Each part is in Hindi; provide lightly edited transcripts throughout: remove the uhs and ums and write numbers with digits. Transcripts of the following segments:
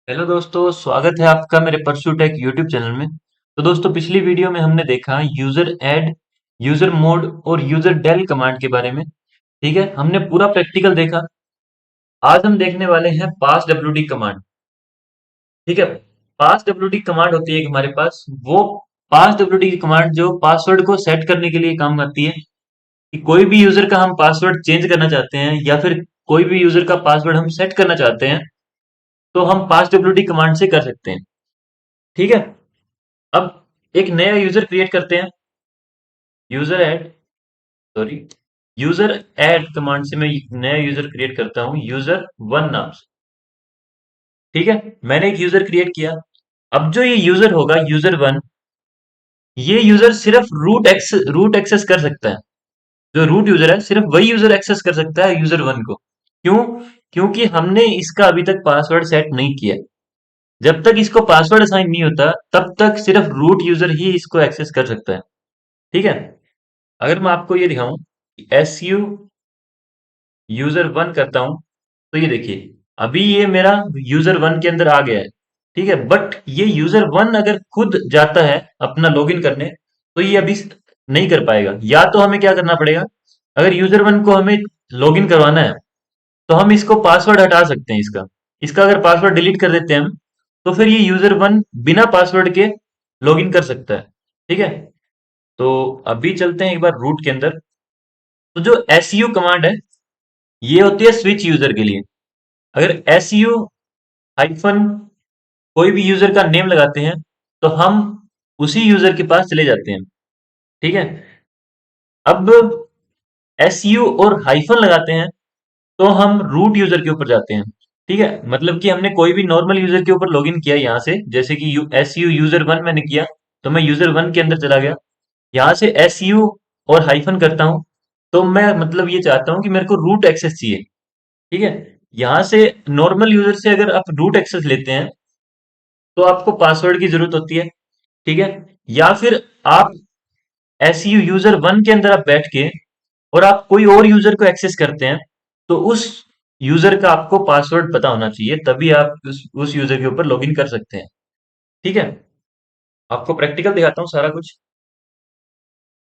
हेलो दोस्तों, स्वागत है आपका मेरे परस्यू टेक यूट्यूब चैनल में। तो दोस्तों, पिछली वीडियो में हमने देखा यूजर ऐड, यूजर मोड और यूजर डेल कमांड के बारे में। ठीक है, हमने पूरा प्रैक्टिकल देखा। आज हम देखने वाले हैं पास डब्ल्यूडी कमांड। ठीक है, पास डब्ल्यूडी कमांड होती है एक हमारे पास। वो पास डब्ल्यूडी की कमांड जो पासवर्ड को सेट करने के लिए काम आती है कि कोई भी यूजर का हम पासवर्ड चेंज करना चाहते हैं या फिर कोई भी यूजर का पासवर्ड हम सेट करना चाहते हैं, तो हम पास डब्ल्यूडी कमांड से कर सकते हैं। ठीक है, अब एक नया यूजर क्रिएट करते हैं। User add sorry user add command से मैं नया यूजर क्रिएट करता हूं, यूजर वन नाम से। ठीक है, मैंने एक यूजर क्रिएट किया। अब जो ये यूजर होगा, यूजर वन, ये यूजर सिर्फ रूट एक्सेस कर सकता है। जो रूट यूजर है, सिर्फ वही यूजर एक्सेस कर सकता है यूजर वन को। क्यों? क्योंकि हमने इसका अभी तक पासवर्ड सेट नहीं किया। जब तक इसको पासवर्ड असाइन नहीं होता, तब तक सिर्फ रूट यूजर ही इसको एक्सेस कर सकता है। ठीक है, अगर मैं आपको ये दिखाऊं, एस यू यूजर वन करता हूं, तो ये देखिए, अभी ये मेरा यूजर वन के अंदर आ गया है। ठीक है, बट ये यूजर वन अगर खुद जाता है अपना लॉगिन करने, तो ये अभी नहीं कर पाएगा। या तो हमें क्या करना पड़ेगा, अगर यूजर वन को हमें लॉगिन करवाना है, तो हम इसको पासवर्ड हटा सकते हैं। इसका इसका अगर पासवर्ड डिलीट कर देते हैं हम, तो फिर ये यूजर वन बिना पासवर्ड के लॉगिन कर सकता है। ठीक है, तो अभी चलते हैं एक बार रूट के अंदर। तो जो एस यू कमांड है, ये होती है स्विच यूजर के लिए। अगर एस यू हाइफन कोई भी यूजर का नेम लगाते हैं, तो हम उसी यूजर के पास चले जाते हैं। ठीक है, अब एस यू और हाइफन लगाते हैं, तो हम रूट यूजर के ऊपर जाते हैं। ठीक है, मतलब कि हमने कोई भी नॉर्मल यूजर के ऊपर लॉगिन किया यहाँ से, जैसे कि एस यू यूजर वन मैंने किया, तो मैं यूजर वन के अंदर चला गया। यहाँ से एस यू और हाइफन करता हूँ, तो मैं मतलब ये चाहता हूँ कि मेरे को रूट एक्सेस चाहिए। ठीक है, यहाँ से नॉर्मल यूजर से अगर आप रूट एक्सेस लेते हैं, तो आपको पासवर्ड की जरूरत होती है। ठीक है, या फिर आप एस यू यूजर वन के अंदर आप बैठ के और आप कोई और यूजर को एक्सेस करते हैं, तो उस यूजर का आपको पासवर्ड पता होना चाहिए, तभी आप उस यूजर के ऊपर लॉगिन कर सकते हैं। ठीक है, आपको प्रैक्टिकल दिखाता हूँ सारा कुछ।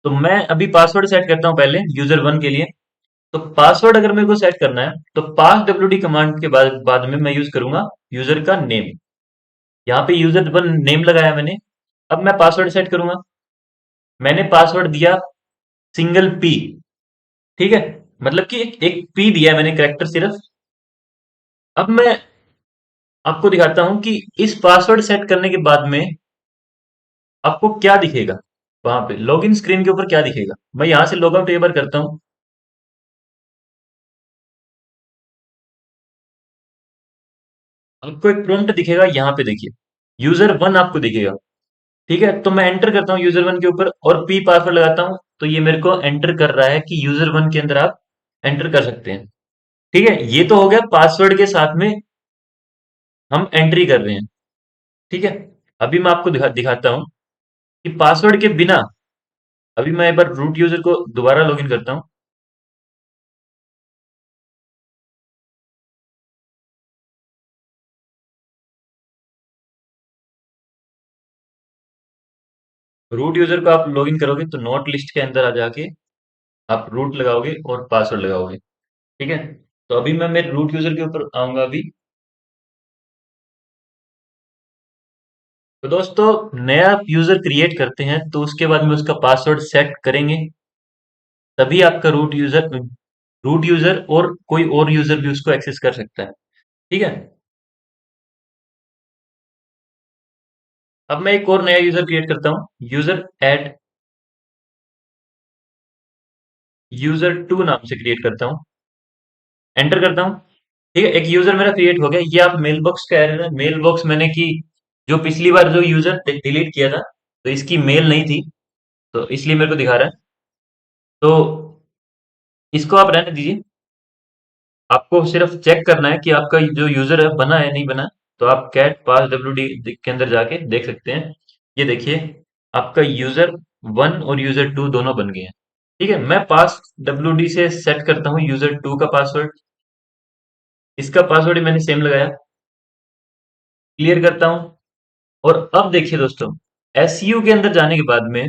तो मैं अभी पासवर्ड सेट करता हूँ पहले यूजर वन के लिए। तो पासवर्ड अगर मेरे को सेट करना है, तो पास डब्ल्यूडी कमांड के बाद में मैं यूज करूंगा यूजर का नेम। यहाँ पे यूजर वन नेम लगाया मैंने। अब मैं पासवर्ड सेट करूंगा। मैंने पासवर्ड दिया सिंगल पी। ठीक है, मतलब कि एक पी दिया है मैंने, करेक्टर सिर्फ। अब मैं आपको दिखाता हूं कि इस पासवर्ड सेट करने के बाद में आपको क्या दिखेगा। वहां पे लॉगिन स्क्रीन के ऊपर क्या दिखेगा। मैं यहां से लॉग आउट एक बार करता हूं। आपको एक प्रॉम्प्ट दिखेगा, यहाँ पे देखिए, यूजर वन आपको दिखेगा। ठीक है, तो मैं एंटर करता हूँ यूजर वन के ऊपर और पी पासवर्ड लगाता हूँ, तो ये मेरे को एंटर कर रहा है कि यूजर वन के अंदर आप एंटर कर सकते हैं। ठीक है, ये तो हो गया पासवर्ड के साथ में हम एंट्री कर रहे हैं। ठीक है, अभी मैं आपको दिखाता हूँ कि पासवर्ड के बिना, अभी मैं एक बार रूट यूजर को दोबारा लॉगिन करता हूँ। रूट यूजर को आप लॉगिन करोगे, तो नोट लिस्ट के अंदर आ जाके आप रूट लगाओगे और पासवर्ड लगाओगे। ठीक है, तो अभी मैं मेरे रूट यूजर के ऊपर आऊंगा अभी। तो दोस्तों, नया यूजर क्रिएट करते हैं, तो उसके बाद में उसका पासवर्ड सेट करेंगे, तभी आपका रूट यूजर और कोई और यूजर भी उसको एक्सेस कर सकता है। ठीक है, अब मैं एक और नया यूजर क्रिएट करता हूँ, यूजर ऐड यूजर टू नाम से क्रिएट करता हूँ। एंटर करता हूँ। ठीक है, एक यूजर मेरा क्रिएट हो गया। ये आप मेल बॉक्स का एरर है। मेल बॉक्स मैंने की, जो पिछली बार जो यूजर डिलीट किया था, तो इसकी मेल नहीं थी, तो इसलिए मेरे को दिखा रहा है। तो इसको आप रहने दीजिए। आपको सिर्फ चेक करना है कि आपका जो यूजर है बना है नहीं बना। तो आप कैट पास डब्ल्यू डी के अंदर जाके देख सकते हैं। ये देखिए, आपका यूजर वन और यूजर टू दोनों बन गए हैं। ठीक है, मैं पास डब्ल्यू डी से सेट करता हूँ यूजर टू का पासवर्ड। इसका पासवर्ड मैंने सेम लगाया, क्लियर करता हूं। और अब देखिए दोस्तों, एसयू के अंदर जाने के बाद में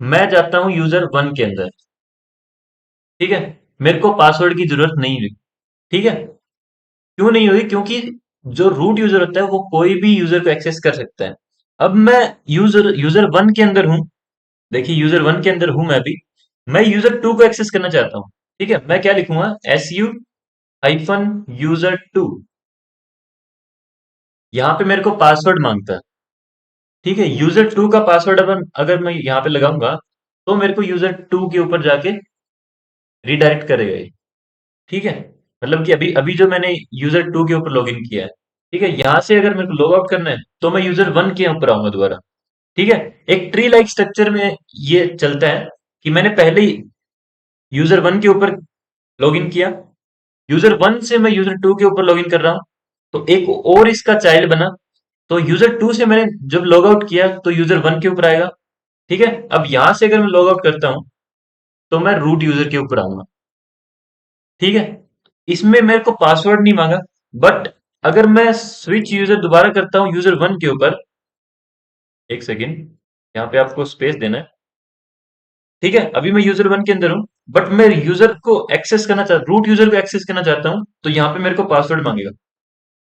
मैं जाता हूं यूजर वन के अंदर। ठीक है, मेरे को पासवर्ड की जरूरत नहीं हुई। ठीक है, क्यों नहीं हुई? क्योंकि जो रूट यूजर होता है वो कोई भी यूजर को एक्सेस कर सकता है। अब मैं यूजर यूजर वन के अंदर हूं। देखिए, यूजर वन के अंदर हूं मैं अभी। मैं यूजर टू को एक्सेस करना चाहता हूं। ठीक है, मैं क्या लिखूंगा? S U hyphen user two. यहाँ पे मेरे को पासवर्ड मांगता है। ठीक है, यूजर टू का पासवर्ड अगर अगर मैं यहाँ पे लगाऊंगा तो मेरे को यूजर टू के ऊपर जाके रिडायरेक्ट करेगा ये। ठीक है, मतलब कि अभी अभी जो मैंने यूजर टू के ऊपर लॉगिन किया है। ठीक है, यहां से अगर मेरे को लॉग आउट करना है तो मैं यूजर वन के ऊपर आऊंगा दोबारा। ठीक है, एक ट्री लाइक स्ट्रक्चर में ये चलता है कि मैंने पहले ही यूजर वन के ऊपर लॉगिन किया, यूजर वन से मैं यूजर टू के ऊपर लॉगिन कर रहा हूं, तो एक और इसका चाइल्ड बना। तो यूजर टू से मैंने जब लॉग आउट किया तो यूजर वन के ऊपर आएगा। ठीक है, अब यहां से अगर मैं लॉग आउट करता हूं तो मैं रूट यूजर के ऊपर आऊंगा। ठीक है, इसमें मेरे को पासवर्ड नहीं मांगा। बट अगर मैं स्विच यूजर दोबारा करता हूं यूजर वन के ऊपर, एक सेकेंड, यहाँ पे आपको स्पेस देना है। ठीक है, अभी मैं यूजर वन के अंदर हूं, बट मैं यूजर को एक्सेस करना चाहता रूट यूजर को एक्सेस करना चाहता हूं, तो यहाँ पे मेरे को पासवर्ड मांगेगा।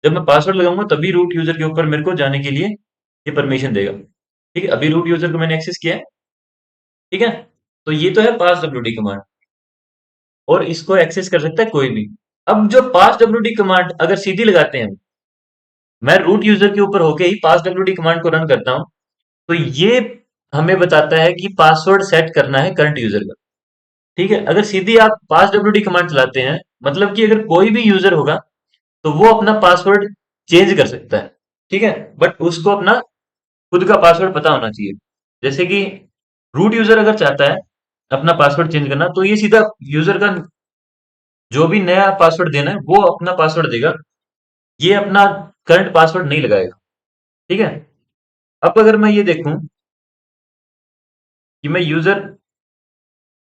जब मैं पासवर्ड लगाऊंगा तभी रूट यूजर के ऊपर मेरे को जाने के लिए ये परमिशन देगा। ठीक है, अभी रूट यूजर को मैंने एक्सेस किया है। ठीक है, तो ये तो है पास डब्ल्यू डी कमांड, और इसको एक्सेस कर सकता है कोई भी। अब जो पास डब्ल्यू डी कमांड अगर सीधी लगाते हैं, मैं रूट यूजर के ऊपर होके ही पास डब्ल्यू डी कमांड को रन करता हूं, तो ये हमें बताता है कि पासवर्ड सेट करना है करंट यूजर का। ठीक है, अगर सीधी आप पास डब्ल्यू डी कमांड चलाते हैं, मतलब कि अगर कोई भी यूजर होगा तो वो अपना पासवर्ड चेंज कर सकता है। ठीक है, बट उसको अपना खुद का पासवर्ड पता होना चाहिए। जैसे कि रूट यूजर अगर चाहता है अपना पासवर्ड चेंज करना, तो ये सीधा यूजर का जो भी नया पासवर्ड देना है वो अपना पासवर्ड देगा, ये अपना करंट पासवर्ड नहीं लगाएगा। ठीक है, अब अगर मैं ये देखूं कि मैं यूजर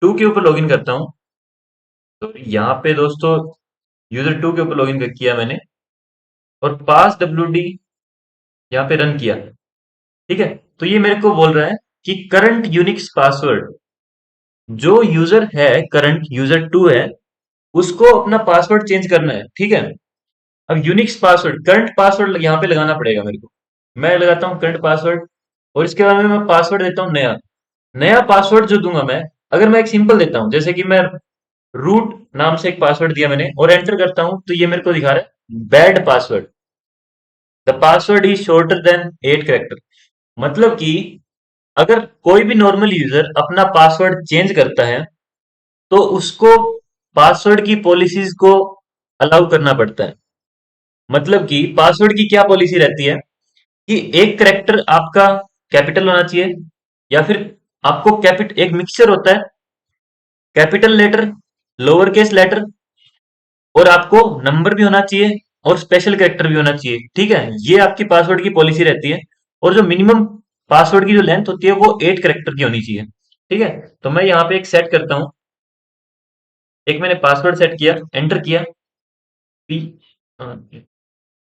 टू के ऊपर लॉगिन करता हूं, तो यहाँ पे दोस्तों यूजर टू के ऊपर लॉगिन किया मैंने, और पास डब्ल्यू डी यहाँ पे रन किया। ठीक है, तो ये मेरे को बोल रहा है कि करंट यूनिक्स पासवर्ड, जो यूजर है करंट यूजर टू है, उसको अपना पासवर्ड चेंज करना है। ठीक है, अब यूनिक्स पासवर्ड करंट पासवर्ड यहाँ पे लगाना पड़ेगा मेरे को। मैं लगाता हूँ करंट पासवर्ड, और इसके बाद में मैं पासवर्ड देता हूँ नया। नया पासवर्ड जो दूंगा मैं, अगर मैं एक सिंपल देता हूँ, जैसे कि मैं रूट नाम से एक पासवर्ड दिया मैंने और एंटर करता हूं, तो ये मेरे को दिखा रहा है bad password, the password is shorter than 8 character. मतलब कि अगर कोई भी नॉर्मल यूजर अपना पासवर्ड चेंज करता है तो उसको पासवर्ड की पॉलिसीज को अलाउ करना पड़ता है। मतलब कि पासवर्ड की क्या पॉलिसी रहती है कि एक करेक्टर आपका कैपिटल होना चाहिए, या फिर आपको कैपिट एक मिक्सचर होता है, capital letter, lower case letter, और आपको नंबर भी होना चाहिए, और स्पेशल कैरेक्टर भी होना चाहिए। ठीक है, ये आपकी पासवर्ड की पॉलिसी रहती है। और जो मिनिमम पासवर्ड की जो लेंथ होती है वो 8 कैरेक्टर की होनी चाहिए। ठीक है, तो मैं यहाँ पे एक सेट करता हूँ। एक मैंने पासवर्ड सेट किया, एंटर किया, पी,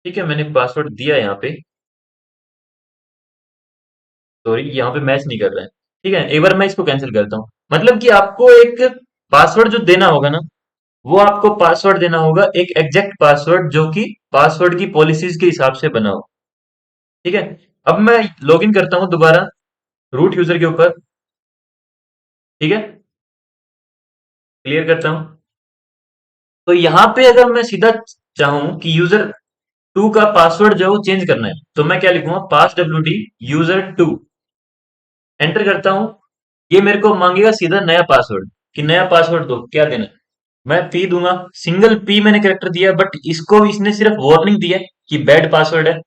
ठीक है, मैंने पासवर्ड दिया यहाँ पे। सॉरी, यहाँ पे मैच नहीं कर रहा है। ठीक है, एक बार मैं इसको कैंसिल करता हूँ। मतलब कि आपको एक पासवर्ड जो देना होगा ना, वो आपको पासवर्ड देना होगा एक एग्जैक्ट पासवर्ड जो कि पासवर्ड की पॉलिसीज के हिसाब से बना हो। ठीक है, अब मैं लॉगिन करता हूं दोबारा रूट यूजर के ऊपर। ठीक है, क्लियर करता हूं। तो यहां पे अगर मैं सीधा चाहूं कि यूजर टू का पासवर्ड जो है वो चेंज करना है, तो मैं क्या लिखूंगा? Pass W D user two, enter करता हूं। ये मेरे को मांगेगा सीधा नया पासवर्ड, कि नया पासवर्ड दो, क्या देना है? मैं पी दूंगा, सिंगल पी मैंने करेक्टर दिया, बट इसको इसने सिर्फ वार्निंग दी है कि बैड पासवर्ड है।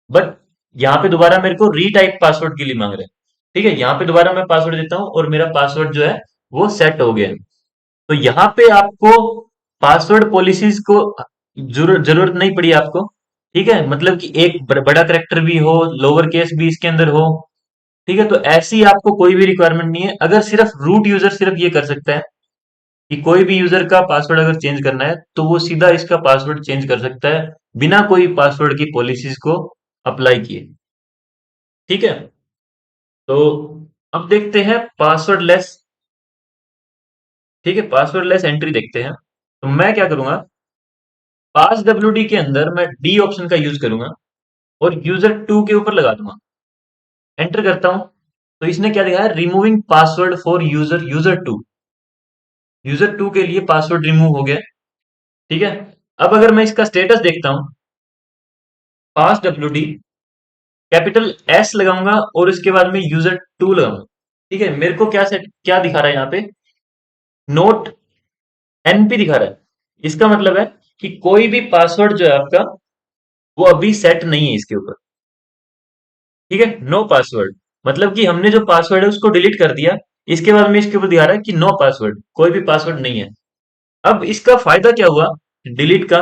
बट यहाँ पे दोबारा मेरे को रीटाइप पासवर्ड के लिए मांग रहे हैं। ठीक है, यहाँ पे दोबारा मैं पासवर्ड देता हूँ और मेरा पासवर्ड जो है वो सेट हो गया है। तो यहाँ पे आपको पासवर्ड पॉलिसीज को जरूरत नहीं पड़ी आपको। ठीक है, मतलब कि एक बड़ा करेक्टर भी हो, लोअर केस भी इसके अंदर हो। ठीक है, तो ऐसी आपको कोई भी रिक्वायरमेंट नहीं है, अगर सिर्फ रूट यूजर सिर्फ ये कर सकता है कि कोई भी यूजर का पासवर्ड अगर चेंज करना है तो वो सीधा इसका पासवर्ड चेंज कर सकता है बिना कोई पासवर्ड की पॉलिसीज को अप्लाई किए। ठीक है, तो अब देखते हैं पासवर्ड लेस। ठीक है, पासवर्ड लेस एंट्री देखते हैं। तो मैं क्या करूंगा, पास डब्ल्यूडी के अंदर मैं डी ऑप्शन का यूज करूंगा और यूजर टू के ऊपर लगा दूंगा, एंटर करता हूं। तो इसने क्या दिखाया, removing password for user user two. User two के लिए पासवर्ड रिमूव हो गया। ठीक है, अब अगर मैं इसका स्टेटस देखता हूं, पास डब्ल्यू डी कैपिटल एस लगाऊंगा और इसके बाद में यूजर टू लगाऊंगा। ठीक है, मेरे को क्या सेट क्या दिखा रहा है यहाँ पे, नोट एनपी दिखा रहा है। इसका मतलब है कि कोई भी पासवर्ड जो है आपका वो अभी सेट नहीं है इसके ऊपर। ठीक है, नो पासवर्ड, मतलब कि हमने जो पासवर्ड है उसको डिलीट कर दिया। इसके बाद में इसके ऊपर दिखा रहा है कि नो पासवर्ड, कोई भी पासवर्ड नहीं है। अब इसका फायदा क्या हुआ डिलीट का,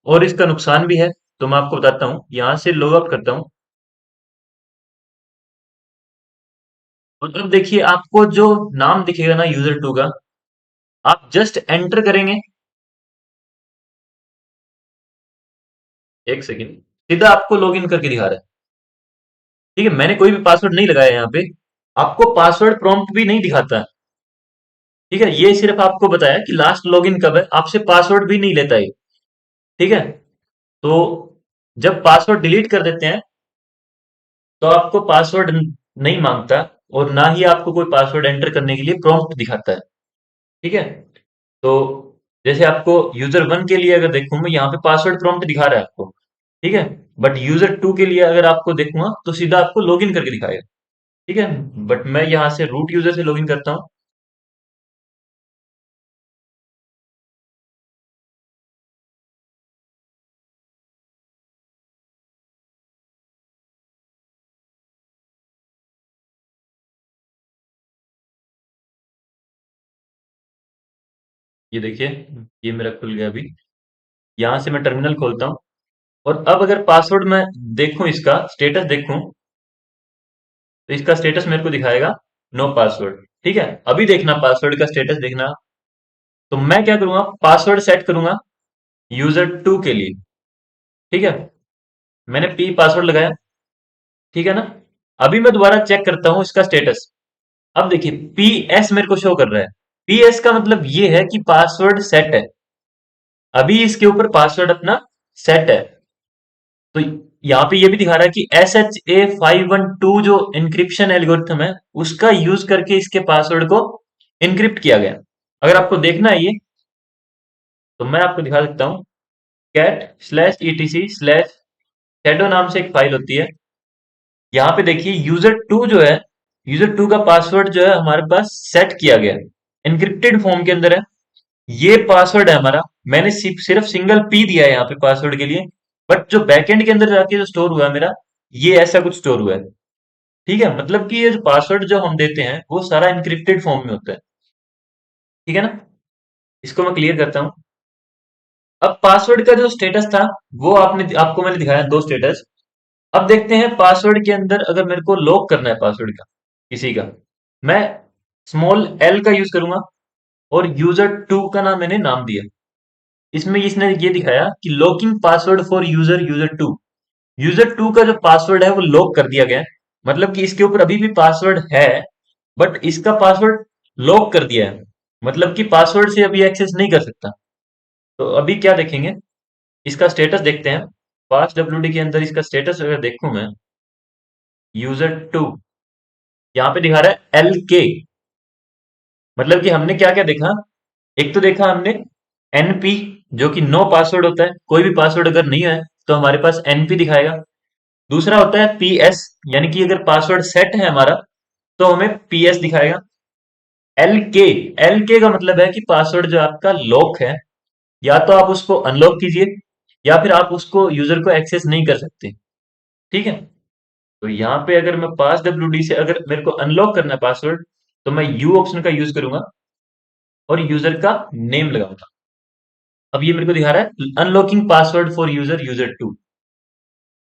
और इसका नुकसान भी है। तो मैं आपको बताता हूं, यहां से लॉग आउट करता हूं और अब देखिए आपको जो नाम दिखेगा ना यूजर टू का, आप जस्ट एंटर करेंगे। एक सेकेंड, सीधा आपको लॉग इन करके दिखा रहा है। ठीक है, मैंने कोई भी पासवर्ड नहीं लगाया यहाँ पे। आपको पासवर्ड प्रॉम्प्ट भी नहीं दिखाता। ठीक है, ये सिर्फ आपको बताया कि लास्ट लॉगिन कब है, आपसे पासवर्ड भी नहीं लेता है। ठीक है, तो जब पासवर्ड डिलीट कर देते हैं तो आपको पासवर्ड नहीं मांगता और ना ही आपको कोई पासवर्ड एंटर करने के लिए प्रॉम्प्ट दिखाता है। ठीक है, तो जैसे आपको यूजर वन के लिए अगर देखूं मैं, यहाँ पे पासवर्ड प्रॉम्प्ट दिखा रहा है आपको। ठीक है, बट यूजर टू के लिए अगर आपको देखूंगा तो सीधा आपको लॉगिन करके दिखाएगा। ठीक है, बट मैं यहाँ से रूट यूजर से लॉगिन करता हूँ। ये देखिए, ये मेरा खुल गया अभी। यहाँ से मैं टर्मिनल खोलता हूँ और अब अगर पासवर्ड मैं देखूं, इसका स्टेटस देखूं, तो इसका स्टेटस मेरे को दिखाएगा नो पासवर्ड। ठीक है, अभी देखना पासवर्ड का स्टेटस देखना। तो मैं क्या करूंगा, पासवर्ड सेट करूंगा यूजर टू के लिए। ठीक है, मैंने पी पासवर्ड लगाया। ठीक है ना, अभी मैं दोबारा चेक करता हूं इसका स्टेटस। अब देखिए पी एस मेरे को शो कर रहा है। पी एस का मतलब ये है कि पासवर्ड सेट है, अभी इसके ऊपर पासवर्ड अपना सेट है। तो यहाँ पे ये भी दिखा रहा है कि एस एच ए 512 जो इंक्रिप्शन एल्गोरिथम है उसका यूज करके इसके पासवर्ड को इनक्रिप्ट किया गया। अगर आपको देखना है ये, तो मैं आपको दिखा सकता हूँ। Cat slash ETC slash shadow नाम से एक फाइल होती है। यहाँ पे देखिए यूजर टू जो है, यूजर टू का पासवर्ड जो है हमारे पास सेट किया गया है, इनक्रिप्टेड फॉर्म के अंदर है। ये पासवर्ड है हमारा। मैंने सिर्फ सिंगल पी दिया है यहाँ पे पासवर्ड के लिए, बट जो बैकएंड के अंदर जाके जो स्टोर हुआ है मेरा, ये ऐसा कुछ स्टोर हुआ है। ठीक है, मतलब कि ये जो पासवर्ड जो हम देते हैं वो सारा इनक्रिप्टेड फॉर्म में होता है। ठीक है ना, इसको मैं क्लियर करता हूँ। अब पासवर्ड का जो स्टेटस था वो आपको मैंने दिखाया दो स्टेटस। अब देखते हैं पासवर्ड के अंदर अगर मेरे को लॉक करना है पासवर्ड का किसी का, मैं स्मॉल एल का यूज करूंगा और यूजर टू का नाम मैंने नाम दिया। इसमें इसने ये दिखाया कि locking password for user user two. User two का जो पासवर्ड है वो लॉक कर दिया गया है, मतलब कि इसके ऊपर अभी भी पासवर्ड है बट इसका पासवर्ड लॉक कर दिया है, मतलब कि पासवर्ड से अभी एक्सेस नहीं कर सकता। तो अभी क्या देखेंगे, इसका स्टेटस देखते हैं। फास्ट डब्ल्यूडी के अंदर इसका स्टेटस अगर देखूं मैं, यूजर टू यहाँ पे दिखा रहा है एल के। मतलब कि हमने क्या क्या देखा, एक तो देखा हमने एनपी जो कि नो पासवर्ड होता है, कोई भी पासवर्ड अगर नहीं है तो हमारे पास एनपी दिखाएगा। दूसरा होता है पीएस, यानी कि अगर पासवर्ड सेट है हमारा तो हमें पीएस दिखाएगा। एल के, एल के का मतलब है कि पासवर्ड जो आपका लॉक है, या तो आप उसको अनलॉक कीजिए या फिर आप उसको यूजर को एक्सेस नहीं कर सकते। ठीक है, तो यहाँ पे अगर मैं पास डब्ल्यू डी से अगर मेरे को अनलॉक करना है पासवर्ड, तो मैं यू ऑप्शन का यूज करूंगा और यूजर का नेम लगाऊंगा। अब ये मेरे को दिखा रहा है unlocking password for user user two.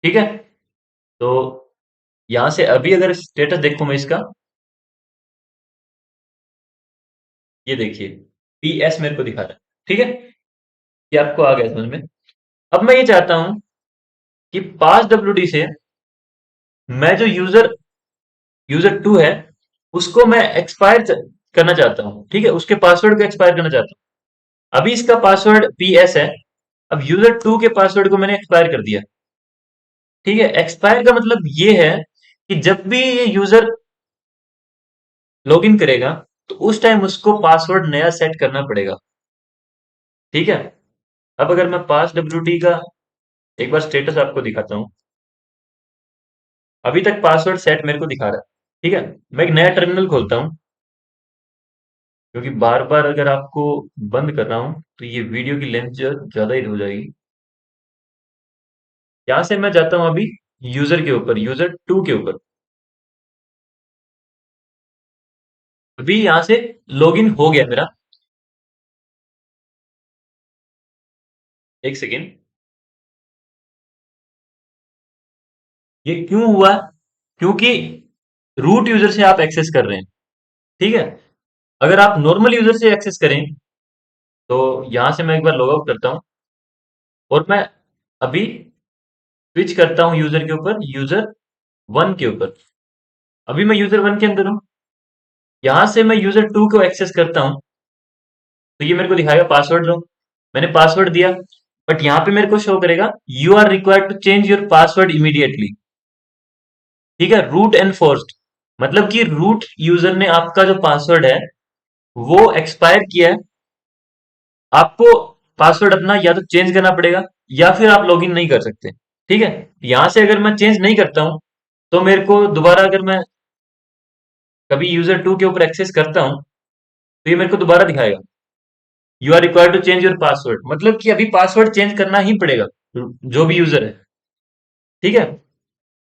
ठीक है, तो यहां से अभी अगर स्टेटस देखूं मैं इसका, ये देखिए PS मेरे को दिखा रहा है। ठीक है, ये आपको आ गया समझ में। अब मैं ये चाहता हूं कि पास डब्ल्यू से मैं जो यूजर टू है उसको मैं एक्सपायर करना चाहता हूँ। ठीक है, उसके पासवर्ड को एक्सपायर करना चाहता हूँ। अभी इसका पासवर्ड PS है। अब यूजर टू के पासवर्ड को मैंने एक्सपायर कर दिया। ठीक है, एक्सपायर का मतलब ये है कि जब भी ये यूजर लॉगिन करेगा तो उस टाइम उसको पासवर्ड नया सेट करना पड़ेगा। ठीक है, अब अगर मैं पास डब्ल्यू का एक बार स्टेटस आपको दिखाता हूँ। अभी तक पासवर्ड सेट मेरे को दिखा रहा है। ठीक है, मैं एक नया टर्मिनल खोलता हूँ, क्योंकि बार बार अगर आपको बंद कर रहा हूँ तो ये वीडियो की लेंथ जो ज्यादा ही हो जाएगी। यहां से मैं जाता हूं अभी यूजर के ऊपर, यूजर टू के ऊपर। अभी यहां से लॉगिन हो गया मेरा। एक सेकेंड। ये क्यों हुआ? क्योंकि रूट यूजर से आप एक्सेस कर रहे हैं। ठीक है, अगर आप नॉर्मल यूजर से एक्सेस करें तो यहां से मैं एक बार लॉग आउट करता हूं और मैं अभी स्विच करता हूं यूजर के ऊपर, यूजर वन के ऊपर। अभी मैं यूजर वन के अंदर हूं। यहां से मैं यूजर टू को एक्सेस करता हूं तो ये मेरे को दिखाएगा पासवर्ड लो। मैंने पासवर्ड दिया, बट यहाँ पे मेरे को शो करेगा you are required to change your password immediately. ठीक है, रूट एनफोर्स्ड, मतलब कि रूट यूजर ने आपका जो पासवर्ड है वो एक्सपायर किया है। आपको पासवर्ड अपना या तो चेंज करना पड़ेगा या फिर आप लॉगिन नहीं कर सकते। ठीक है, यहां से अगर मैं चेंज नहीं करता हूं तो मेरे को दोबारा अगर मैं कभी यूजर टू के ऊपर एक्सेस करता हूं तो ये मेरे को दोबारा दिखाएगा you are required to change your password, मतलब कि अभी पासवर्ड चेंज करना ही पड़ेगा जो भी यूजर है। ठीक है,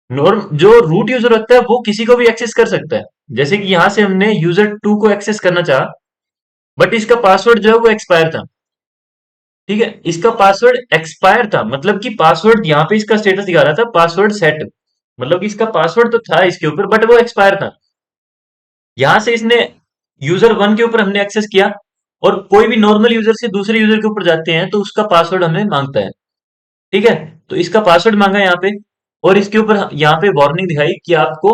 नॉर्म जो रूट यूजर होता है वो किसी को भी एक्सेस कर सकता है। जैसे कि यहां से हमने यूजर टू को एक्सेस करना चाहा, बट इसका पासवर्ड जो है वो एक्सपायर था। ठीक है, इसका पासवर्ड एक्सपायर था, मतलब कि पासवर्ड यहाँ पे इसका स्टेटस दिखा रहा था पासवर्ड सेट, मतलब कि इसका पासवर्ड तो था इसके ऊपर बट वो एक्सपायर था। यहां से इसने यूजर वन के ऊपर हमने एक्सेस किया, और कोई भी नॉर्मल यूजर से दूसरे यूजर के ऊपर जाते हैं तो उसका पासवर्ड हमें मांगता है। ठीक है, तो इसका पासवर्ड मांगा यहाँ पे, और इसके ऊपर यहाँ पे वार्निंग दिखाई कि आपको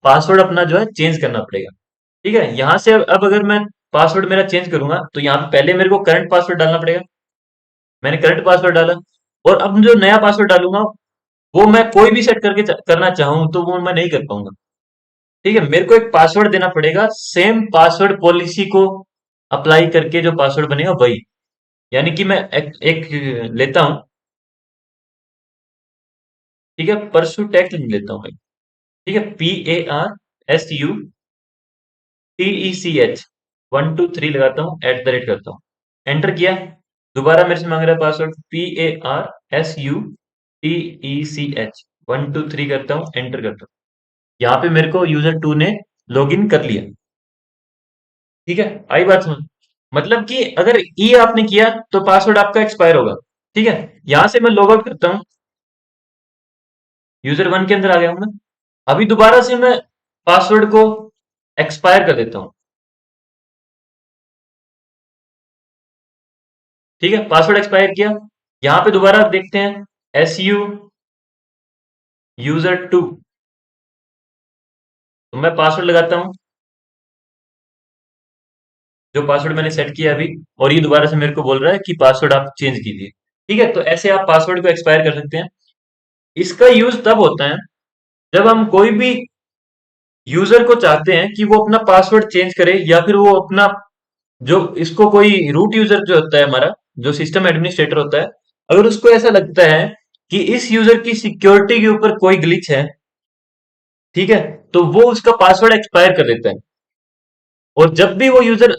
पासवर्ड अपना जो है चेंज करना पड़ेगा। ठीक है, यहां से अब अगर मैं पासवर्ड मेरा चेंज करूंगा तो यहाँ पे पहले मेरे को करंट पासवर्ड डालना पड़ेगा। मैंने करंट पासवर्ड डाला, और अब जो नया पासवर्ड डालूंगा वो मैं कोई भी सेट करके करना चाहूँ तो वो मैं नहीं कर पाऊंगा। ठीक है, मेरे को एक पासवर्ड देना पड़ेगा, सेम पासवर्ड पॉलिसी को अप्लाई करके जो पासवर्ड बनेगा वही। यानी कि मैं एक लेता हूं। ठीक है, परसू टेक्स्ट लेता हूं मैं। ठीक है, PARSUTECH 1 2 3 लगाता हूँ, @ करता हूँ, एंटर किया। दोबारा मेरे से मांग रहा है पासवर्ड, PARSUTECH 1 2 3 करता हूँ, एंटर करता हूँ। यहाँ पे मेरे को यूजर टू ने लॉग इन कर लिया। ठीक है, आई बात समझ? मतलब कि अगर ई आपने किया तो पासवर्ड आपका एक्सपायर होगा। ठीक है, यहां से मैं लॉग आउट करता हूँ, यूजर वन के अंदर आ गया हूं मैं। अभी दोबारा से मैं पासवर्ड को एक्सपायर कर देता हूँ। ठीक है, पासवर्ड एक्सपायर किया। यहां पे दोबारा देखते हैं, SU यूजर 2, तो मैं पासवर्ड लगाता हूं जो पासवर्ड मैंने सेट किया अभी, और ये दोबारा से मेरे को बोल रहा है कि पासवर्ड आप चेंज कीजिए। ठीक है, तो ऐसे आप पासवर्ड को एक्सपायर कर सकते हैं। इसका यूज तब होता है जब हम कोई भी यूजर को चाहते हैं कि वो अपना पासवर्ड चेंज करे, या फिर वो अपना जो इसको कोई रूट यूजर जो होता है हमारा, जो सिस्टम एडमिनिस्ट्रेटर होता है, अगर उसको ऐसा लगता है कि इस यूजर की सिक्योरिटी के ऊपर कोई ग्लिच है, ठीक है, तो वो उसका पासवर्ड एक्सपायर कर देता है। और जब भी वो यूजर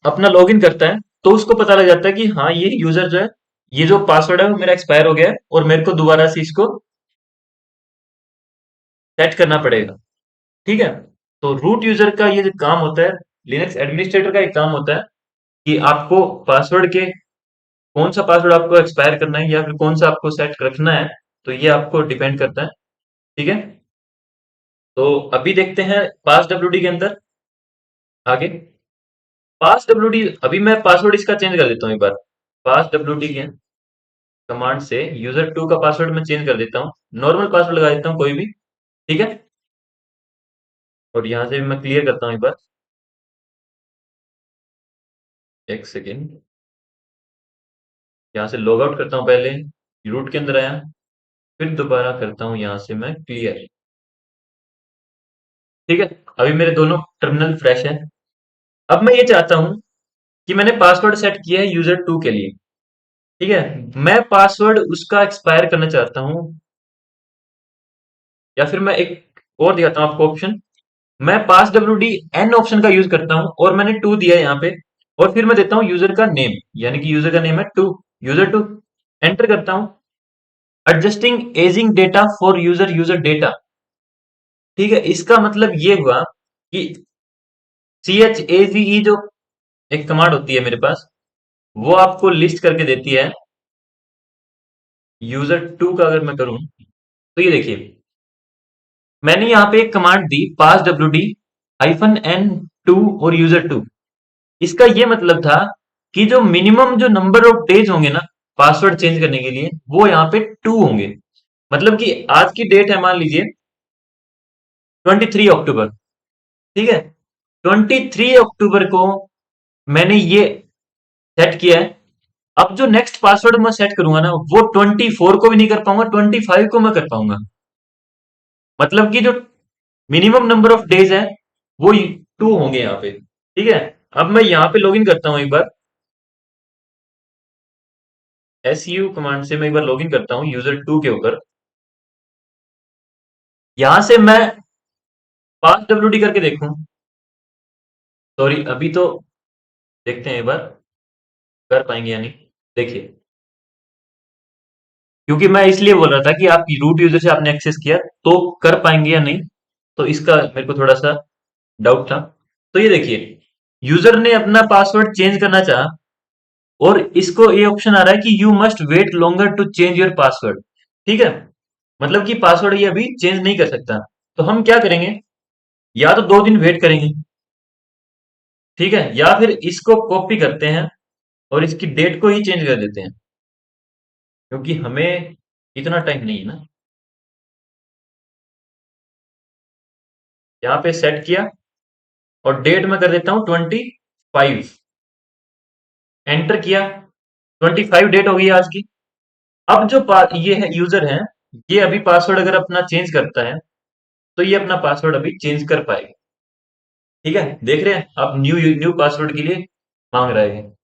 अपना लॉगिन करता है तो उसको पता लग जाता है कि हाँ ये यूजर जो है, ये जो पासवर्ड है वो मेरा एक्सपायर हो गया है और मेरे को दोबारा से इसको सेट करना पड़ेगा। ठीक है, तो रूट यूजर का ये जो काम होता है, लिनक्स एडमिनिस्ट्रेटर का एक काम होता है कि आपको पासवर्ड के कौन सा पासवर्ड आपको एक्सपायर करना है या फिर कौन सा आपको सेट रखना है, तो ये आपको डिपेंड करता है। ठीक है, तो अभी देखते हैं पास डब्ल्यूडी के अंदर आगे। पास डब्ल्यूडी, अभी मैं पासवर्ड इसका चेंज कर देता हूँ एक बार। पास डब्ल्यूडी के कमांड से यूजर टू का पासवर्ड मैं चेंज कर देता हूँ, नॉर्मल पासवर्ड लगा देता हूँ कोई भी। ठीक है, और यहाँ से भी मैं क्लियर करता हूँ एक बार। एक सेकेंड, यहाँ से लॉग आउट करता हूँ पहले, रूट के अंदर आया, फिर दोबारा करता हूँ यहाँ से मैं क्लियर। ठीक है, अभी मेरे दोनों टर्मिनल फ्रेश है। अब मैं ये चाहता हूँ कि मैंने पासवर्ड सेट किया है यूजर टू के लिए। ठीक है, मैं पासवर्ड उसका एक्सपायर करना चाहता हूँ, या फिर मैं एक और दिखाता हूँ आपको ऑप्शन। मैं पास डब्ल्यू डी एन ऑप्शन का यूज करता हूँ, और मैंने टू दिया है यहाँ पे, और फिर मैं देता हूँ यूजर का नेम, यानी कि यूजर का नेम है टू, यूजर टू। एंटर करता हूँ। Adjusting ageing data for user user data. ठीक है, इसका मतलब ये हुआ कि सी एच ए जी ई जो एक कमांड होती है मेरे पास, वो आपको लिस्ट करके देती है यूजर टू का। अगर मैं करूं तो ये देखिए, मैंने यहाँ पे एक कमांड दी pass W D hyphen N two और यूजर टू। इसका ये मतलब था कि जो मिनिमम जो नंबर ऑफ डेज होंगे ना पासवर्ड चेंज करने के लिए, वो यहाँ पे टू होंगे। मतलब कि आज की डेट है मान लीजिए 23 अक्टूबर। ठीक है, 23 अक्टूबर को मैंने ये सेट किया है। अब जो नेक्स्ट पासवर्ड मैं सेट करूंगा ना, वो 24 को भी नहीं कर पाऊंगा, 25 को मैं कर पाऊंगा। मतलब कि जो मिनिमम नंबर ऑफ डेज है वो टू होंगे यहाँ पे। ठीक है, अब मैं यहाँ पे लॉगिन करता हूँ एक बार। एस यू कमांड से मैं एक बार लॉगिन करता हूँ यूजर टू के ऊपर। यहां से मैं पास डब्ल्यू डी करके देखूं, सॉरी अभी तो देखते हैं एक बार कर पाएंगे या नहीं। देखिए, क्योंकि मैं इसलिए बोल रहा था कि आप रूट यूजर से आपने एक्सेस किया तो कर पाएंगे या नहीं, तो इसका मेरे को थोड़ा सा डाउट था। तो ये देखिए, यूजर ने अपना पासवर्ड चेंज करना चाहा, और इसको ये ऑप्शन आ रहा है कि you must wait longer to change your password. ठीक है, मतलब कि पासवर्ड ये अभी चेंज नहीं कर सकता। तो हम क्या करेंगे, या तो 2 दिन वेट करेंगे, ठीक है, या फिर इसको कॉपी करते हैं और इसकी डेट को ही चेंज कर देते हैं, क्योंकि हमें इतना टाइम नहीं है ना। यहाँ पे सेट किया, और डेट में कर देता हूँ 25। एंटर किया, 25 डेट हो गई आज की। अब जो ये है यूजर है, ये अभी पासवर्ड अगर अपना चेंज करता है, तो ये अपना पासवर्ड अभी चेंज कर पाएगा। ठीक है, देख रहे हैं आप, न्यू न्यू पासवर्ड के लिए मांग रहे हैं।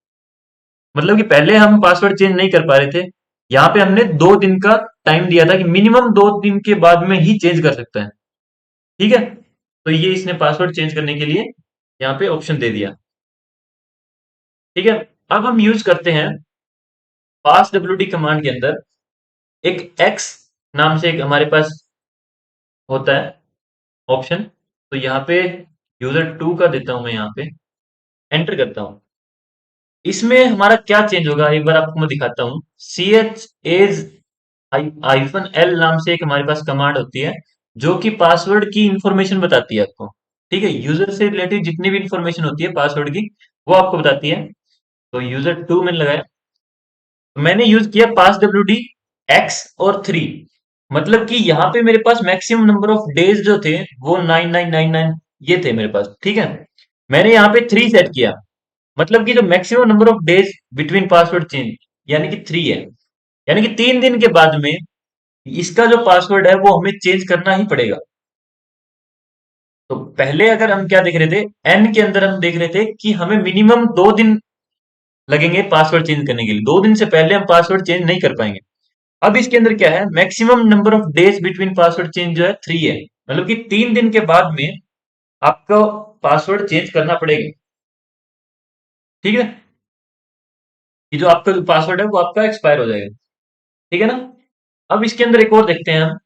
मतलब कि पहले हम पासवर्ड चेंज नहीं कर पा रहे थे, यहाँ पे हमने 2 दिन का टाइम दिया था कि मिनिमम 2 दिन के बाद में ही चेंज कर सकता है। ठीक है, तो ये इसने पासवर्ड चेंज करने के लिए यहाँ पे ऑप्शन दे दिया। ठीक है, अब हम यूज करते हैं पास डब्ल्यू डी कमांड के अंदर एक एक्स नाम से एक हमारे पास होता है ऑप्शन। तो यहाँ पे यूजर टू का देता हूं मैं, यहाँ पे एंटर करता हूं। इसमें हमारा क्या चेंज होगा एक बार आपको मैं दिखाता हूँ। C H age hyphen L नाम से एक हमारे पास कमांड होती है, जो कि पासवर्ड की इंफॉर्मेशन बताती है आपको। ठीक है, यूजर से रिलेटेड जितनी भी इंफॉर्मेशन होती है पासवर्ड की, वो आपको बताती है। तो यूजर टू मैंने लगाया, तो मैंने यूज किया पास डब्ल्यू डी एक्स और थ्री। मतलब कि यहाँ पे मेरे पास मैक्सिमम नंबर ऑफ डेज जो थे वो 9999 ये थे मेरे पास। ठीक है, मैंने यहाँ पे थ्री सेट किया, मतलब कि जो maximum number of days between password change, यानी कि थ्री है। यानी कि 3 दिन के बाद में इसका जो पासवर्ड है वो हमें चेंज करना ही पड़ेगा। तो पहले अगर हम क्या देख रहे थे, एन के अंदर हम देख रहे थे कि हमें मिनिमम 2 दिन लगेंगे पासवर्ड चेंज करने के लिए, 2 दिन से पहले हम पासवर्ड चेंज नहीं कर पाएंगे। अब इसके अंदर क्या है, maximum number of days between password change जो है थ्री है। मतलब कि 3 दिन के बाद में आपको पासवर्ड चेंज करना पड़ेगा। ठीक है, कि जो आपका पासवर्ड है वो आपका एक्सपायर हो जाएगा। ठीक है ना। अब इसके अंदर एक और देखते हैं हम,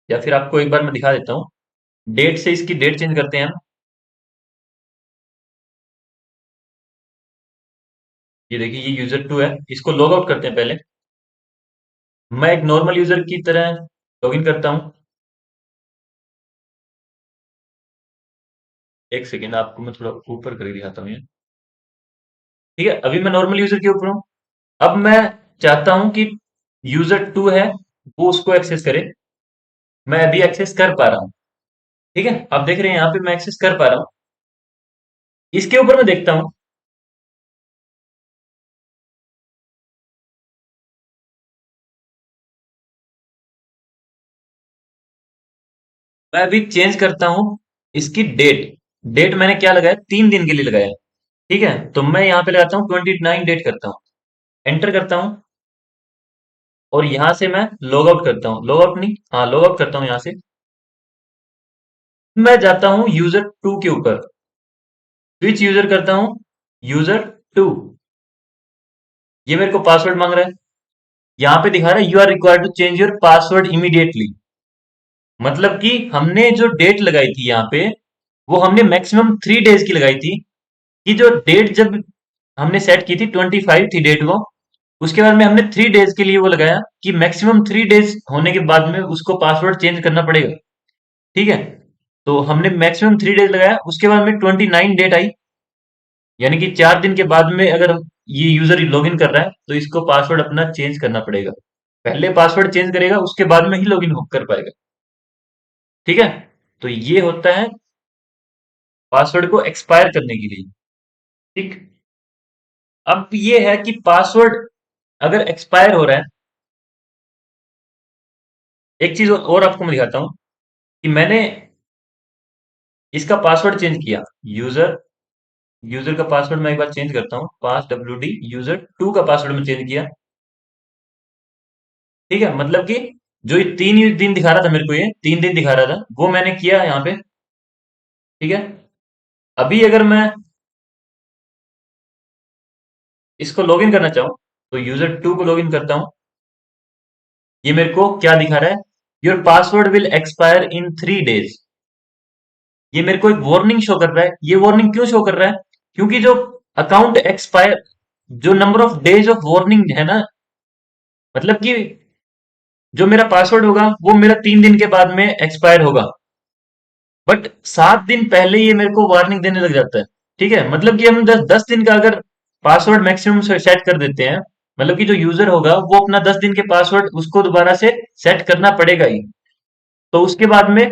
या फिर आपको एक बार मैं दिखा देता हूँ। डेट से इसकी डेट चेंज करते हैं हम। ये देखिए, ये यूजर टू है, इसको लॉग आउट करते हैं पहले। मैं एक नॉर्मल यूजर की तरह लॉगिन करता हूँ। एक सेकेंड, आपको मैं थोड़ा ऊपर करके दिखाता हूँ ये। ठीक है, अभी मैं नॉर्मल यूजर के ऊपर हूँ। अब मैं चाहता हूं कि यूजर टू है वो उसको एक्सेस करे। मैं अभी एक्सेस कर पा रहा हूँ। ठीक है, आप देख रहे हैं यहाँ पे मैं एक्सेस कर पा रहा हूँ। इसके ऊपर मैं देखता हूँ। मैं अभी चेंज करता हूँ इसकी डेट। डेट मैंने क्या लगाया, 3 दिन के लिए लगाया। ठीक है, तो मैं यहाँ पे लगाता हूँ 29 डेट करता हूँ। एंटर करता हूँ और यहाँ से मैं लॉग आउट करता हूँ, लॉग आउट नहीं, हाँ लॉग आउट करता हूँ यहाँ से। मैं जाता हूँ यूजर टू के ऊपर, स्विच यूजर करता हूँ, यूजर टू। ये मेरे को पासवर्ड मांग रहा है। यहाँ पे दिखा रहा है you are required to change your password immediately. मतलब कि हमने जो डेट लगाई थी यहाँ पे, वो हमने मैक्सिमम 3 डेज की लगाई थी। कि जो डेट जब हमने सेट की थी 25 थी डेट वो। उसके बाद में हमने 3 डेज के लिए वो लगाया कि मैक्सिमम 3 डेज होने के बाद में उसको पासवर्ड चेंज करना पड़ेगा। ठीक है, तो हमने मैक्सिमम 3 डेज लगाया, उसके बाद में 29 डेट आई। यानी कि 4 दिन के बाद में अगर ये यूजर लॉग इन कर रहा है तो इसको पासवर्ड अपना चेंज करना पड़ेगा। पहले पासवर्ड चेंज करेगा, उसके बाद में ही लॉग इन कर पाएगा। ठीक है, तो ये होता है पासवर्ड को एक्सपायर करने के लिए। ठीक, अब ये है कि पासवर्ड अगर एक्सपायर हो रहा है, एक चीज और आपको मैं दिखाता हूं कि मैंने इसका पासवर्ड चेंज किया। यूजर यूजर का पासवर्ड मैं एक बार चेंज करता हूँ, पास WD यूजर टू का पासवर्ड मैं चेंज किया। ठीक है, मतलब कि जो ये 3 दिन दिखा रहा था मेरे को, ये 3 दिन दिखा रहा था, वो मैंने किया यहाँ पे। ठीक है, अभी अगर मैं इसको लॉगिन करना चाहूँ तो यूजर टू को लॉगिन करता हूँ। ये मेरे को क्या दिखा रहा है, your password will expire in 3 days. ये मेरे को एक वार्निंग शो कर रहा है। ये वार्निंग क्यों शो कर रहा है, क्योंकि जो अकाउंट एक्सपायर, जो number of days of warning है ना, मतलब कि जो मेरा पासवर्ड होगा वो मेरा 3 दिन के बाद में एक्सपायर होगा। बट 7 दिन पहले ये मेरे को वार्निंग देने लग जाता है। ठीक है, मतलब कि हम 10 दिन का अगर पासवर्ड मैक्सिमम सेट कर देते हैं, मतलब कि जो यूजर होगा वो अपना 10 दिन के पासवर्ड उसको दोबारा से सेट करना पड़ेगा ही। तो उसके बाद में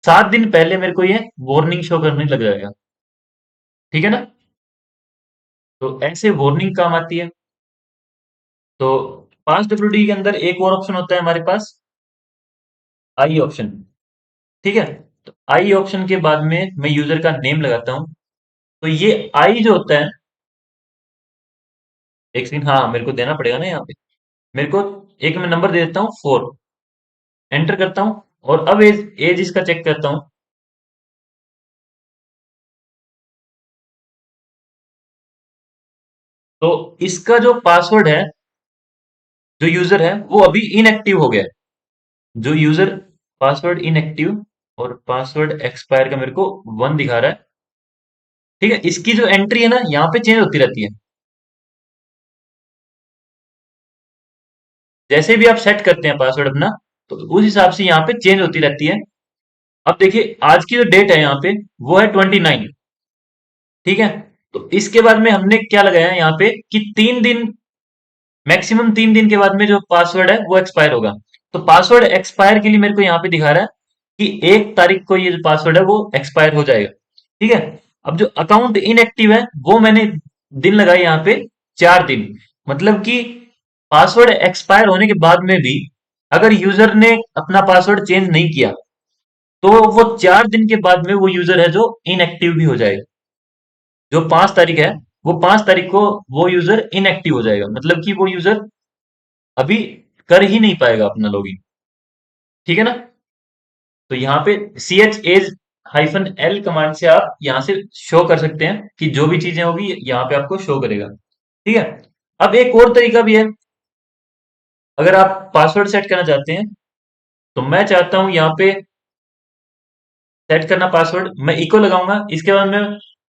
7 दिन पहले मेरे को ये वार्निंग शो करने लग जाएगा। ठीक है ना, तो ऐसे वार्निंग काम आती है। तो पास WD के अंदर एक और ऑप्शन होता है हमारे पास, आई ऑप्शन। ठीक है, तो आई ऑप्शन के बाद में मैं यूजर का नेम लगाता हूं। तो ये आई जो होता है, एक सेकंड, हाँ मेरे को देना पड़ेगा ना यहाँ पे। मेरे को एक मैं नंबर दे देता हूँ 4। एंटर करता हूँ और अब एज एज इसका चेक करता हूँ। तो इसका जो पासवर्ड है, जो यूजर है वो अभी इनएक्टिव हो गया है। जो यूजर पासवर्ड इनएक्टिव और पासवर्ड एक्सपायर का मेरे को 1 दिखा रहा है। ठीक है, इसकी जो एंट्री है ना यहाँ पे चेंज होती रहती है। जैसे भी आप सेट करते हैं पासवर्ड अपना, तो उस हिसाब से यहाँ पे चेंज होती रहती है। अब देखिए आज की जो डेट है यहाँ पे, वो है 29। ठीक है, तो इसके बाद में हमने क्या लगाया है यहाँ पे कि 3 दिन, मैक्सिमम 3 दिन के बाद में जो पासवर्ड है वो एक्सपायर होगा। तो पासवर्ड एक्सपायर के लिए मेरे को यहाँ पे दिखा रहा है कि 1 तारीख को ये जो पासवर्ड है वो एक्सपायर हो जाएगा। ठीक है, अब जो अकाउंट इनएक्टिव है वो मैंने दिन लगाए यहाँ पे 4 दिन। मतलब कि पासवर्ड एक्सपायर होने के बाद में भी अगर यूजर ने अपना पासवर्ड चेंज नहीं किया, तो वो 4 दिन के बाद में वो यूजर है जो इनएक्टिव भी हो जाएगा। जो 5 तारीख है, वो 5 तारीख को वो यूजर इनएक्टिव हो जाएगा, मतलब कि वो यूजर अभी कर ही नहीं पाएगा अपना लॉगिन। ठीक है ना, तो यहाँ पे CHAGE-L कमांड से आप यहाँ से शो कर सकते हैं कि जो भी चीजें होगी यहाँ पे आपको शो करेगा। ठीक है, अब एक और तरीका भी है। अगर आप पासवर्ड सेट करना चाहते हैं, तो मैं चाहता हूं यहाँ पे सेट करना पासवर्ड, मैं इको लगाऊंगा, इसके बाद में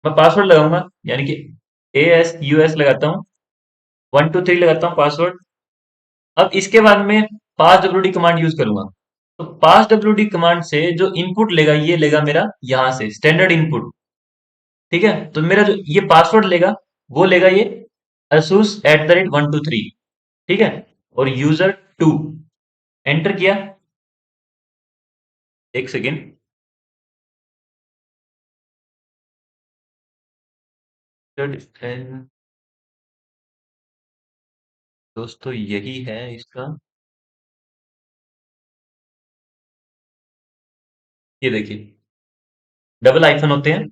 मैं पासवर्ड लगाऊंगा, यानी कि ASUS लगाता हूँ, 123 लगाता हूँ पासवर्ड। अब इसके बाद में पास WD कमांड यूज करूंगा। तो पास WD कमांड से जो इनपुट लेगा, ये लेगा मेरा यहाँ से स्टैंडर्ड इनपुट। ठीक है, तो मेरा जो ये पासवर्ड लेगा, वो लेगा ये asus@123। ठीक है, और यूजर टू एंटर किया। एक सेकेंड। दोस्तों यही है इसका। ये देखिए, डबल आइफन होते हैं।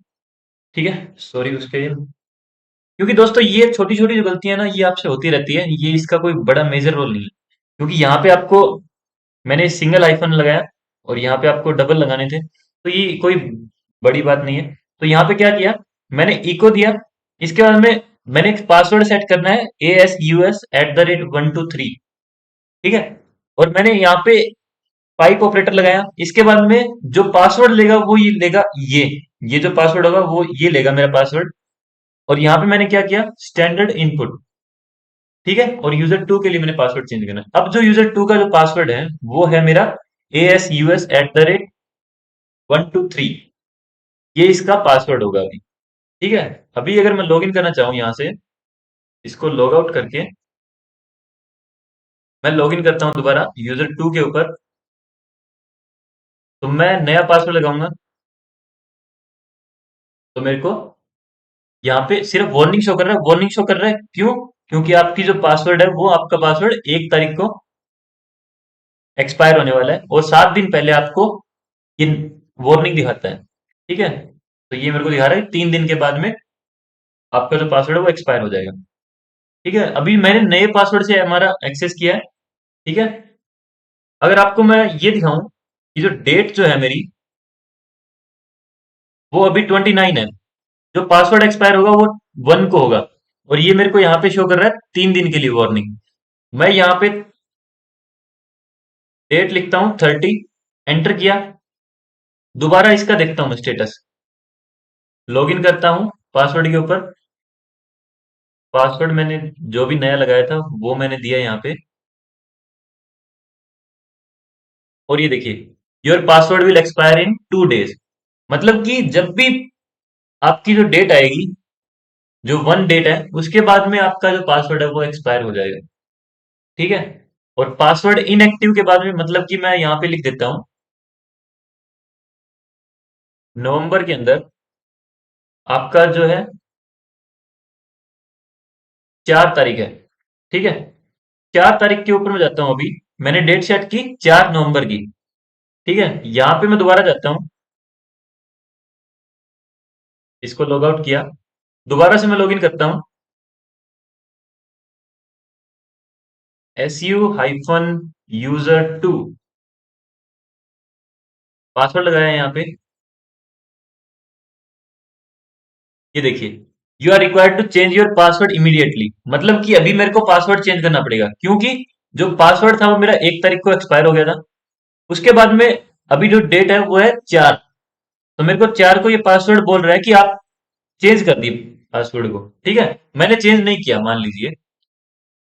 ठीक है, सॉरी उसके। क्योंकि दोस्तों ये छोटी छोटी जो गलतियां ना ये आपसे होती रहती है, ये इसका कोई बड़ा मेजर रोल नहीं है। क्योंकि यहाँ पे आपको मैंने सिंगल आइफन लगाया और यहाँ पे आपको डबल लगाने थे, तो ये कोई बड़ी बात नहीं है। तो यहाँ पे क्या किया, मैंने इको दिया। इसके बाद में मैंने एक पासवर्ड सेट करना है, ASUS@123। ठीक है, और मैंने यहाँ पे पाइप ऑपरेटर लगाया। इसके बाद में जो पासवर्ड लेगा वो ये लेगा, ये जो पासवर्ड होगा वो ये लेगा मेरा पासवर्ड। और यहाँ पे मैंने क्या किया, स्टैंडर्ड इनपुट। ठीक है, और यूजर टू के लिए मैंने पासवर्ड चेंज करना है। अब जो यूजर टू का जो पासवर्ड है वो है मेरा ASUS@123। ये इसका पासवर्ड होगा अभी। ठीक है, अभी अगर मैं लॉगिन करना चाहूँ यहाँ से, इसको लॉग आउट करके मैं लॉगिन करता हूँ दोबारा यूजर टू के ऊपर, तो मैं नया पासवर्ड लगाऊंगा। तो मेरे को यहाँ पे सिर्फ वार्निंग शो कर रहा है, वार्निंग शो कर रहा है क्यों? क्योंकि आपकी जो पासवर्ड है वो आपका पासवर्ड 1 तारीख को एक्सपायर होने वाला है, और 7 दिन पहले आपको ये वार्निंग दिखाता है। ठीक है, तो ये मेरे को दिखा रहा है 3 दिन के बाद में आपका जो पासवर्ड है वो एक्सपायर हो जाएगा। ठीक है, अभी मैंने नए पासवर्ड से हमारा एक्सेस किया है। ठीक है, अगर आपको मैं ये दिखाऊं कि जो डेट जो है मेरी, वो अभी 29 है। जो पासवर्ड एक्सपायर होगा वो 1 को होगा, और ये मेरे को यहाँ पे शो कर रहा है 3 दिन के लिए वार्निंग। मैं यहाँ पे डेट लिखता हूँ 30, एंटर किया। दोबारा इसका देखता हूँ स्टेटस, लॉगिन करता हूँ पासवर्ड के ऊपर। पासवर्ड मैंने जो भी नया लगाया था वो मैंने दिया यहाँ पे, और ये देखिए, your password will expire in 2 days. मतलब कि जब भी आपकी जो डेट आएगी, जो 1 डेट है, उसके बाद में आपका जो पासवर्ड है वो एक्सपायर हो जाएगा। ठीक है, और पासवर्ड इनएक्टिव के बाद में मतलब कि मैं यहाँ पे लिख देता हूँ, नवंबर के अंदर आपका जो है 4 तारीख है। ठीक है, 4 तारीख के ऊपर मैं जाता हूँ। अभी मैंने डेट सेट की 4 नवंबर की। ठीक है, यहाँ पे मैं दोबारा जाता हूँ, इसको लॉग आउट किया। दोबारा से मैं लॉगिन करता हूँ, SU-user2 पासवर्ड लगाया है यहाँ पे। ये देखिए, you are required to change your password immediately. मतलब कि अभी मेरे को पासवर्ड चेंज करना पड़ेगा, क्योंकि जो पासवर्ड था वो मेरा 1 तारीख को एक्सपायर हो गया था। उसके बाद में अभी जो डेट है वो है 4। तो मेरे को 4 को ये पासवर्ड बोल रहा है कि आप चेंज कर दिए पासवर्ड को। ठीक है, मैंने चेंज नहीं किया मान लीजिए।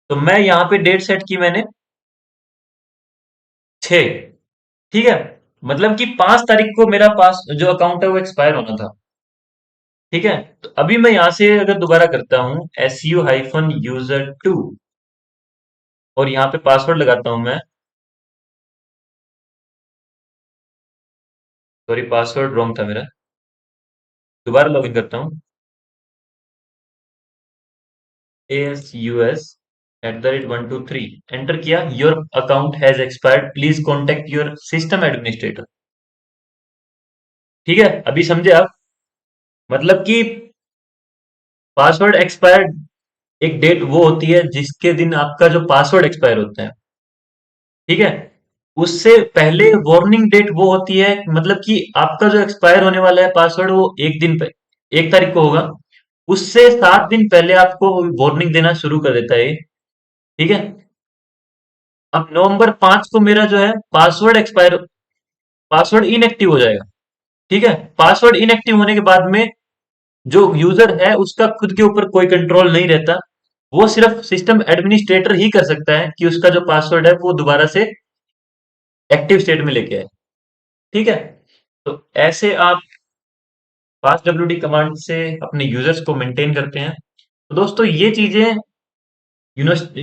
तो मैं यहाँ पे डेट सेट की मैंने 6। ठीक है, मतलब कि 5 तारीख को मेरा पास जो अकाउंट है वो एक्सपायर होना था। ठीक है, तो अभी मैं यहां से अगर दोबारा करता हूं, SU-user2, और यहाँ पे पासवर्ड लगाता हूं मैं। सॉरी, पासवर्ड रॉन्ग था मेरा। दोबारा लॉगिन करता हूँ, ASUS@123 एंटर किया। Your account has expired, please contact your system administrator. ठीक है, अभी समझे आप? मतलब कि पासवर्ड एक्सपायर्ड एक डेट वो होती है जिसके दिन आपका जो पासवर्ड एक्सपायर होता है। ठीक है, उससे पहले वार्निंग डेट वो होती है, मतलब कि आपका जो एक्सपायर होने वाला है पासवर्ड वो एक दिन पे 1 तारीख को होगा। उससे 7 दिन पहले आपको वार्निंग देना शुरू कर देता है ये। ठीक है, अब नवंबर 5 को मेरा जो है पासवर्ड एक्सपायर, पासवर्ड इनएक्टिव हो जाएगा। ठीक है, पासवर्ड इनएक्टिव होने के बाद में जो यूजर है उसका खुद के ऊपर कोई कंट्रोल नहीं रहता। वो सिर्फ सिस्टम एडमिनिस्ट्रेटर ही कर सकता है कि उसका जो पासवर्ड है वो दोबारा से एक्टिव स्टेट में लेके आए। ठीक है, तो ऐसे आप पास डब्ल्यूडी कमांड से अपने यूजर्स को मेंटेन करते हैं। तो दोस्तों ये चीजें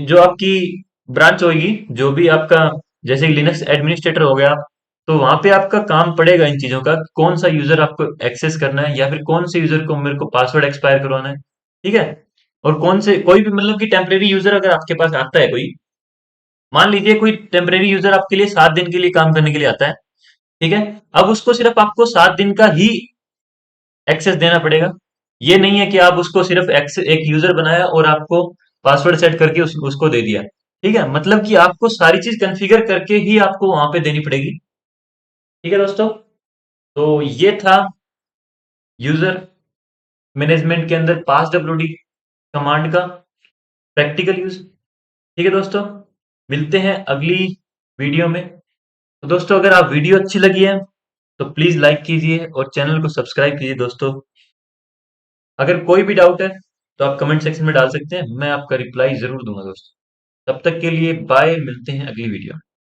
जो आपकी ब्रांच होगी, जो भी आपका, जैसे लिनक्स एडमिनिस्ट्रेटर हो गया, तो वहां पे आपका काम पड़ेगा इन चीजों का, कौन सा यूजर आपको एक्सेस करना है या फिर कौन से यूजर को मेरे को पासवर्ड एक्सपायर करवाना है। ठीक है। और कौन से कोई भी मतलब कि टेम्परेरी यूजर अगर आपके पास आता है कोई, मान लीजिए कोई टेम्परेरी यूजर आपके लिए 7 दिन के लिए काम करने के लिए आता है। ठीक है। अब उसको सिर्फ आपको 7 दिन का ही एक्सेस देना पड़ेगा। ये नहीं है कि आप उसको सिर्फ एक यूजर बनाया और आपको पासवर्ड सेट करके उसको दे दिया। ठीक है, मतलब कि आपको सारी चीज कॉन्फ़िगर करके ही आपको वहां पे देनी पड़ेगी। ठीक है दोस्तों, तो ये था यूजर मैनेजमेंट के अंदर पास डब्ल्यूडी कमांड का प्रैक्टिकल यूज। ठीक है दोस्तों, मिलते हैं अगली वीडियो में। तो दोस्तों अगर आप वीडियो अच्छी लगी है तो प्लीज लाइक कीजिए और चैनल को सब्सक्राइब कीजिए दोस्तों। अगर कोई भी डाउट है तो आप कमेंट सेक्शन में डाल सकते हैं, मैं आपका रिप्लाई जरूर दूंगा दोस्तों। तब तक के लिए बाय, मिलते हैं अगली वीडियो में।